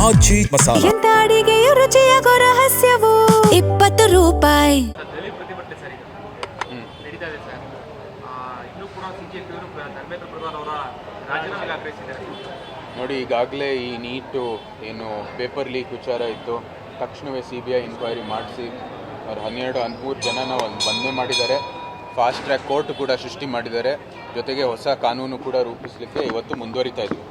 ಆಚಿ ಮಸಾಲ. ಎಂತ ಅಡಿಗೆಯ ರುಚಿಯಾಗೋ ರಹಸ್ಯವು 20 ರೂಪಾಯಿ. ಪ್ರತಿಭಟನೆ ಸರ್ ಈಗ ನಡೀತಾ ಇದೆ ಸರ್. ಇನ್ನೂ ಕೂಡ ಸಿಜೆಪಿಯವರು ಧರ್ಮೇಂದ್ರ ಪ್ರಧಾನ್ ಅವರ ರಾಜೀನಾಮೆಗೆ ಆಗ್ರಹಿಸಿದ್ದಾರೆ. ನೋಡಿ, ಈಗಾಗಲೇ ಈ ನೀಟು ಏನು ಪೇಪರ್ ಲೀಕ್ ವಿಚಾರ ಇತ್ತು, ತಕ್ಷಣವೇ CBI ಇನ್ಕ್ವೈರಿ ಮಾಡಿಸಿ ಅವ್ರು 12-13 ಜನನ ಬಂಧನೆ ಮಾಡಿದ್ದಾರೆ. ಫಾಸ್ಟ್ ಟ್ರ್ಯಾಕ್ ಕೋರ್ಟ್ ಕೂಡ ಸೃಷ್ಟಿ ಮಾಡಿದ್ದಾರೆ. ಜೊತೆಗೆ ಹೊಸ ಕಾನೂನು ಕೂಡ ರೂಪಿಸಲಿಕ್ಕೆ ಇವತ್ತು ಮುಂದುವರಿತಾ ಇದ್ವಿ.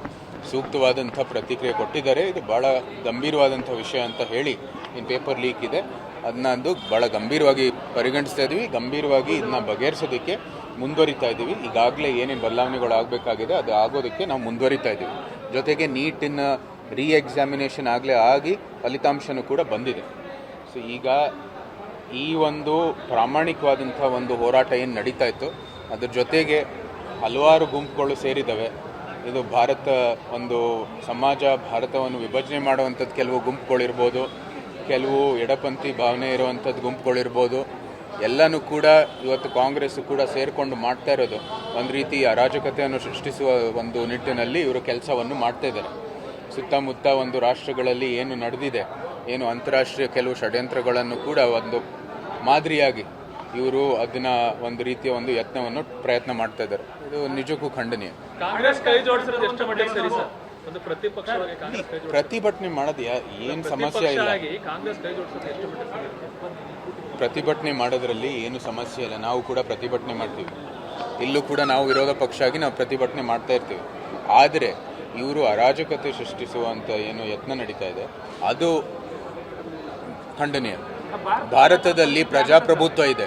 ಸೂಕ್ತವಾದಂಥ ಪ್ರತಿಕ್ರಿಯೆ ಕೊಟ್ಟಿದ್ದಾರೆ. ಇದು ಭಾಳ ಗಂಭೀರವಾದಂಥ ವಿಷಯ ಅಂತ ಹೇಳಿ ಇನ್ನು ಪೇಪರ್ ಲೀಕ್ ಇದೆ, ಅದನ್ನದು ಭಾಳ ಗಂಭೀರವಾಗಿ ಪರಿಗಣಿಸ್ತಾ ಇದ್ದೀವಿ. ಗಂಭೀರವಾಗಿ ಇದನ್ನ ಬಗೆಹರಿಸೋದಕ್ಕೆ ಮುಂದುವರಿತಾ ಇದ್ದೀವಿ. ಈಗಾಗಲೇ ಏನೇನು ಬದಲಾವಣೆಗಳು ಆಗಬೇಕಾಗಿದೆ ಅದು ಆಗೋದಕ್ಕೆ ನಾವು ಮುಂದುವರಿತಾ ಇದ್ದೀವಿ. ಜೊತೆಗೆ ನೀಟಿನ ಎಕ್ಸಾಮಿನೇಷನ್ ಆಗಲೇ ಆಗಿ ಫಲಿತಾಂಶನೂ ಕೂಡ ಬಂದಿದೆ. ಸೊ ಈಗ ಈ ಒಂದು ಪ್ರಾಮಾಣಿಕವಾದಂಥ ಒಂದು ಹೋರಾಟ ಏನು ನಡೀತಾ ಇತ್ತು, ಅದ್ರ ಜೊತೆಗೆ ಹಲವಾರು ಗುಂಪುಗಳು ಸೇರಿದ್ದಾವೆ. ಇದು ಭಾರತ ಒಂದು ಸಮಾಜ, ಭಾರತವನ್ನು ವಿಭಜನೆ ಮಾಡುವಂಥದ್ದು ಕೆಲವು ಗುಂಪುಗಳಿರ್ಬೋದು, ಕೆಲವು ಎಡಪಂಥಿ ಭಾವನೆ ಇರುವಂಥದ್ದು ಗುಂಪುಗಳಿರ್ಬೋದು. ಎಲ್ಲನೂ ಕೂಡ ಇವತ್ತು ಕಾಂಗ್ರೆಸ್ ಕೂಡ ಸೇರಿಕೊಂಡು ಮಾಡ್ತಾ ಇರೋದು ಒಂದು ರೀತಿ ಅರಾಜಕತೆಯನ್ನು ಸೃಷ್ಟಿಸುವ ಒಂದು ನಿಟ್ಟಿನಲ್ಲಿ ಇವರು ಕೆಲಸವನ್ನು ಮಾಡ್ತಾ ಇದ್ದಾರೆ. ಸುತ್ತಮುತ್ತ ಒಂದು ರಾಷ್ಟ್ರಗಳಲ್ಲಿ ಏನು ನಡೆದಿದೆ, ಏನು ಅಂತಾರಾಷ್ಟ್ರೀಯ ಕೆಲವು ಷಡ್ಯಂತ್ರಗಳನ್ನು ಕೂಡ ಒಂದು ಮಾದರಿಯಾಗಿ ಇವರು ಅದನ್ನ ಒಂದು ರೀತಿಯ ಒಂದು ಯತ್ನವನ್ನು ಪ್ರಯತ್ನ ಮಾಡ್ತಾ ಇದ್ದಾರೆ. ಇದು ನಿಜಕ್ಕೂ ಖಂಡನೀಯ. ಕಾಂಗ್ರೆಸ್ ಕೈ ಜೋಡಿಸಿರೋದು ಎಷ್ಟು ಮಟ್ಟಿಗೆ ಸರಿ ಸರ್? ಒಂದು ಪ್ರತಿಪಕ್ಷವಾಗಿ ಕಾಂಗ್ರೆಸ್ ಕೈ ಪ್ರತಿಭಟನೆ ಮಾಡೋದು ಏನು ಸಮಸ್ಯೆ ಇಲ್ಲ. ಕಾಂಗ್ರೆಸ್ ಕೈ ಜೋಡಿಸೋದು ಎಷ್ಟು ಮಟ್ಟಿಗೆ? ಪ್ರತಿಭಟನೆ ಮಾಡೋದ್ರಲ್ಲಿ ಏನು ಸಮಸ್ಯೆ ಇಲ್ಲ. ನಾವು ಕೂಡ ಪ್ರತಿಭಟನೆ ಮಾಡ್ತೀವಿ. ಇಲ್ಲೂ ಕೂಡ ನಾವು ವಿರೋಧ ಪಕ್ಷ ಆಗಿ ನಾವು ಪ್ರತಿಭಟನೆ ಮಾಡ್ತಾ ಇರ್ತೀವಿ. ಆದರೆ ಇವರು ಅರಾಜಕತೆ ಸೃಷ್ಟಿಸುವಂಥ ಏನು ಯತ್ನ ನಡೀತಾ ಇದೆ ಅದು ಖಂಡನೀಯ. ಭಾರತದಲ್ಲಿ ಪ್ರಜಾಪ್ರಭುತ್ವ ಇದೆ.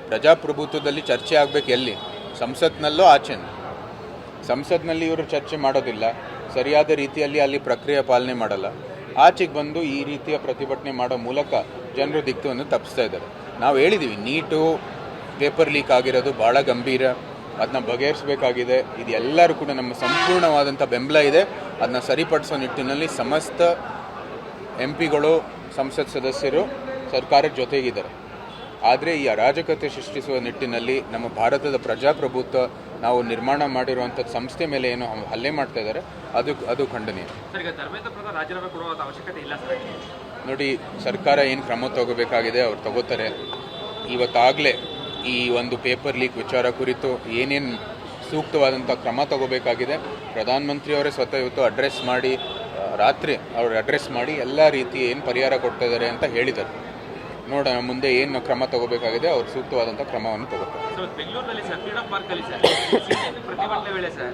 ಪ್ರಜಾಪ್ರಭುತ್ವದಲ್ಲಿ ಚರ್ಚೆ ಆಗಬೇಕು ಎಲ್ಲಿ? ಸಂಸತ್ನಲ್ಲೋ ಆಚೆನೋ. ಸಂಸತ್ನಲ್ಲಿ ಇವರು ಚರ್ಚೆ ಮಾಡೋದಿಲ್ಲ, ಸರಿಯಾದ ರೀತಿಯಲ್ಲಿ ಅಲ್ಲಿ ಪ್ರಕ್ರಿಯೆ ಪಾಲನೆ ಮಾಡಲ್ಲ. ಆಚೆಗೆ ಬಂದು ಈ ರೀತಿಯ ಪ್ರತಿಭಟನೆ ಮಾಡೋ ಮೂಲಕ ಜನರು ದಿಕ್ಕನ್ನು ತಪ್ಪಿಸ್ತಾ ಇದ್ದಾರೆ. ನಾವು ಹೇಳಿದ್ದೀವಿ, ನೀಟು ಪೇಪರ್ ಲೀಕ್ ಆಗಿರೋದು ಭಾಳ ಗಂಭೀರ, ಅದನ್ನ ಬಗೆಹರಿಸಬೇಕಾಗಿದೆ. ಇದು ಎಲ್ಲರೂ ಕೂಡ ನಮ್ಮ ಸಂಪೂರ್ಣವಾದಂಥ ಬೆಂಬಲ ಇದೆ. ಅದನ್ನ ಸರಿಪಡಿಸೋ ನಿಟ್ಟಿನಲ್ಲಿ ಸಮಸ್ತ MP ಗಳು, ಸಂಸತ್ ಸದಸ್ಯರು ಸರ್ಕಾರದ ಜೊತೆಗಿದ್ದಾರೆ. ಆದರೆ ಈ ಅರಾಜಕತೆ ಸೃಷ್ಟಿಸುವ ನಿಟ್ಟಿನಲ್ಲಿ ನಮ್ಮ ಭಾರತದ ಪ್ರಜಾಪ್ರಭುತ್ವ ನಾವು ನಿರ್ಮಾಣ ಮಾಡಿರುವಂಥ ಸಂಸ್ಥೆ ಮೇಲೆ ಏನು ಹಲ್ಲೆ ಮಾಡ್ತಾ ಇದ್ದಾರೆ ಅದು ಖಂಡನೀಯ. ನೋಡಿ, ಸರ್ಕಾರ ಏನು ಕ್ರಮ ತಗೋಬೇಕಾಗಿದೆ ಅವ್ರು ತಗೋತಾರೆ. ಇವತ್ತಾಗಲೇ ಈ ಒಂದು ಪೇಪರ್ ಲೀಕ್ ವಿಚಾರ ಕುರಿತು ಏನೇನು ಸೂಕ್ತವಾದಂಥ ಕ್ರಮ ತಗೋಬೇಕಾಗಿದೆ ಪ್ರಧಾನಮಂತ್ರಿಯವರೇ ಸ್ವತಃ ಇವತ್ತು ರಾತ್ರಿ ಅವರು ಅಡ್ರೆಸ್ ಮಾಡಿ ಎಲ್ಲ ರೀತಿ ಏನು ಪರಿಹಾರ ಕೊಡ್ತಾ ಇದ್ದಾರೆ ಅಂತ ಹೇಳಿದ್ದಾರೆ. ನೋಡೋಣ ಮುಂದೆ ಏನು ಕ್ರಮ ತಗೋಬೇಕಾಗಿದೆ, ಅವ್ರು ಸೂಕ್ತವಾದಂಥ ಕ್ರಮವನ್ನು ತಗೋತಾರೆ. ಬೆಂಗಳೂರಿನಲ್ಲಿ ಸರ್ ಫ್ರೀಡಂ ಪಾರ್ಕಲ್ಲಿ ಸರ್ ಪ್ರತಿಭಟನೆ ವೇಳೆ ಸರ್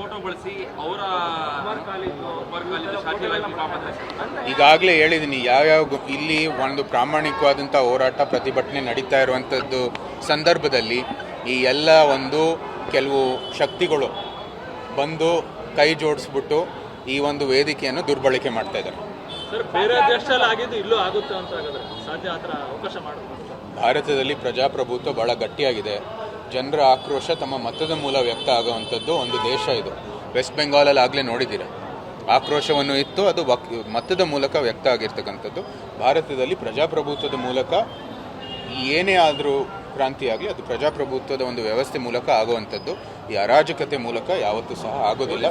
ಫೋಟೋ ಬಳಸಿ ಅವರ ಈಗಾಗಲೇ ಹೇಳಿದ್ದೀನಿ ಯಾವ್ಯಾವ ಇಲ್ಲಿ ಒಂದು ಪ್ರಾಮಾಣಿಕವಾದಂಥ ಹೋರಾಟ ಪ್ರತಿಭಟನೆ ನಡೀತಾ ಇರುವಂಥದ್ದು ಸಂದರ್ಭದಲ್ಲಿ ಈ ಎಲ್ಲ ಒಂದು ಕೆಲವು ಶಕ್ತಿಗಳು ಬಂದು ಕೈ ಜೋಡಿಸ್ಬಿಟ್ಟು ಈ ಒಂದು ವೇದಿಕೆಯನ್ನು ದುರ್ಬಳಕೆ ಮಾಡ್ತಾ ಇದ್ದಾರೆ. ಭಾರತದಲ್ಲಿ ಪ್ರಜಾಪ್ರಭುತ್ವ ಬಹಳ ಗಟ್ಟಿಯಾಗಿದೆ. ಜನರ ಆಕ್ರೋಶ ತಮ್ಮ ಮತದ ಮೂಲ ವ್ಯಕ್ತ ಆಗುವಂಥದ್ದು ಒಂದು ದೇಶ ಇದು. ವೆಸ್ಟ್ ಬೆಂಗಾಲಲ್ಲಿ ಆಗಲೇ ನೋಡಿದ್ದೀರ, ಆಕ್ರೋಶವನ್ನು ಇತ್ತು, ಅದು ಮತದ ಮೂಲಕ ವ್ಯಕ್ತ ಆಗಿರ್ತಕ್ಕಂಥದ್ದು. ಭಾರತದಲ್ಲಿ ಪ್ರಜಾಪ್ರಭುತ್ವದ ಮೂಲಕ ಏನೇ ಆದರೂ ಕ್ರಾಂತಿಯಾಗಲಿ ಅದು ಪ್ರಜಾಪ್ರಭುತ್ವದ ಒಂದು ವ್ಯವಸ್ಥೆ ಮೂಲಕ ಆಗುವಂಥದ್ದು. ಈ ಅರಾಜಕತೆ ಮೂಲಕ ಯಾವತ್ತೂ ಸಹ ಆಗೋದಿಲ್ಲ.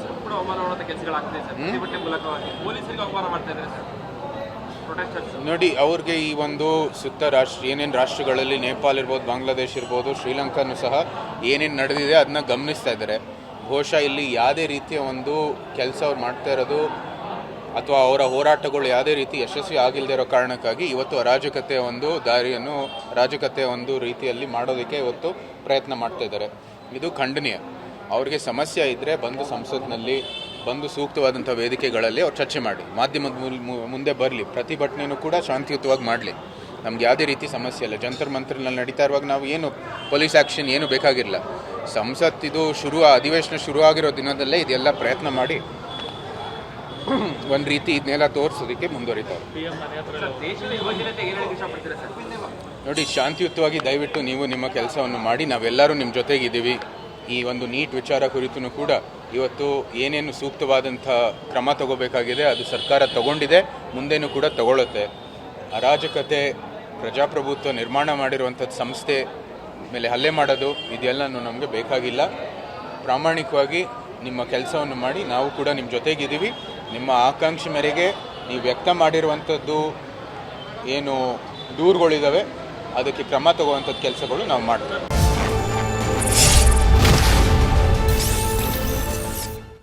ನೋಡಿ, ಅವ್ರಿಗೆ ಈ ಒಂದು ಸುತ್ತ ಏನೇನು ರಾಷ್ಟ್ರಗಳಲ್ಲಿ ನೇಪಾಳ ಇರ್ಬೋದು, ಬಾಂಗ್ಲಾದೇಶ್ ಇರ್ಬೋದು, ಶ್ರೀಲಂಕಾನೂ ಸಹ ಏನೇನು ನಡೆದಿದೆ ಅದನ್ನ ಗಮನಿಸ್ತಾ ಇದ್ದಾರೆ. ಬಹುಶಃ ಇಲ್ಲಿ ಯಾವುದೇ ರೀತಿಯ ಒಂದು ಕೆಲಸ ಅವ್ರು ಮಾಡ್ತಾ ಇರೋದು ಅಥವಾ ಅವರ ಹೋರಾಟಗಳು ಯಾವುದೇ ರೀತಿ ಯಶಸ್ವಿ ಆಗಿಲ್ಲದೆ ಇರೋ ಕಾರಣಕ್ಕಾಗಿ ಇವತ್ತು ಅರಾಜಕತೆಯ ಒಂದು ದಾರಿಯನ್ನು ಅರಾಜಕತೆಯ ಒಂದು ರೀತಿಯಲ್ಲಿ ಮಾಡೋದಕ್ಕೆ ಇವತ್ತು ಪ್ರಯತ್ನ ಮಾಡ್ತಾ ಇದ್ದಾರೆ. ಇದು ಖಂಡನೀಯ. ಅವ್ರಿಗೆ ಸಮಸ್ಯೆ ಇದ್ದರೆ ಬಂದು ಸಂಸತ್ನಲ್ಲಿ ಬಂದು ಸೂಕ್ತವಾದಂಥ ವೇದಿಕೆಗಳಲ್ಲಿ ಅವ್ರು ಚರ್ಚೆ ಮಾಡಿ, ಮಾಧ್ಯಮದ ಮುಂದೆ ಬರಲಿ, ಪ್ರತಿಭಟನೆಯೂ ಕೂಡ ಶಾಂತಿಯುತವಾಗಿ ಮಾಡಲಿ. ನಮ್ಗೆ ಯಾವುದೇ ರೀತಿ ಸಮಸ್ಯೆ ಇಲ್ಲ. ಜಂತರ್ ಮಂತರ್ನಲ್ಲಿ ನಡೀತಾ ಇರುವಾಗ ನಾವು ಏನು ಪೊಲೀಸ್ ಆ್ಯಕ್ಷನ್ ಏನು ಬೇಕಾಗಿರಲಿಲ್ಲ. ಸಂಸತ್ ಇದು ಅಧಿವೇಶನ ಶುರುವಾಗಿರೋ ದಿನದಲ್ಲೇ ಇದೆಲ್ಲ ಪ್ರಯತ್ನ ಮಾಡಿ ಒಂದು ರೀತಿ ಇದನ್ನೆಲ್ಲ ತೋರಿಸೋದಕ್ಕೆ ಮುಂದುವರಿತಾರೆ. ನೋಡಿ, ಶಾಂತಿಯುತವಾಗಿ ದಯವಿಟ್ಟು ನೀವು ನಿಮ್ಮ ಕೆಲಸವನ್ನು ಮಾಡಿ, ನಾವೆಲ್ಲರೂ ನಿಮ್ಮ ಜೊತೆಗಿದ್ದೀವಿ. ಈ ಒಂದು ನೀಟ್ ವಿಚಾರ ಕುರಿತು ಕೂಡ ಇವತ್ತು ಏನೇನು ಸೂಕ್ತವಾದಂಥ ಕ್ರಮ ತಗೋಬೇಕಾಗಿದೆ ಅದು ಸರ್ಕಾರ ತಗೊಂಡಿದೆ, ಮುಂದೇನೂ ಕೂಡ ತಗೊಳ್ಳುತ್ತೆ. ಅರಾಜಕತೆ, ಪ್ರಜಾಪ್ರಭುತ್ವ ನಿರ್ಮಾಣ ಮಾಡಿರುವಂಥದ್ದು ಸಂಸ್ಥೆ ಮೇಲೆ ಹಲ್ಲೆ ಮಾಡೋದು ಇದೆಲ್ಲನೂ ನಮಗೆ ಬೇಕಾಗಿಲ್ಲ. ಪ್ರಾಮಾಣಿಕವಾಗಿ ನಿಮ್ಮ ಕೆಲಸವನ್ನು ಮಾಡಿ ನಾವು ಕೂಡ ನಿಮ್ಮ ಜೊತೆಗಿದ್ದೀವಿ. ನಿಮ್ಮ ಆಕಾಂಕ್ಷೆ ಮೇರೆಗೆ ನೀವು ವ್ಯಕ್ತ ಮಾಡಿರುವಂಥದ್ದು ಏನು ದೂರುಗಳಿದ್ದಾವೆ ಅದಕ್ಕೆ ಕ್ರಮ ತಗೊಳ್ಳುವಂಥದ್ದು ಕೆಲಸಗಳು ನಾವು ಮಾಡ್ತೀವಿ.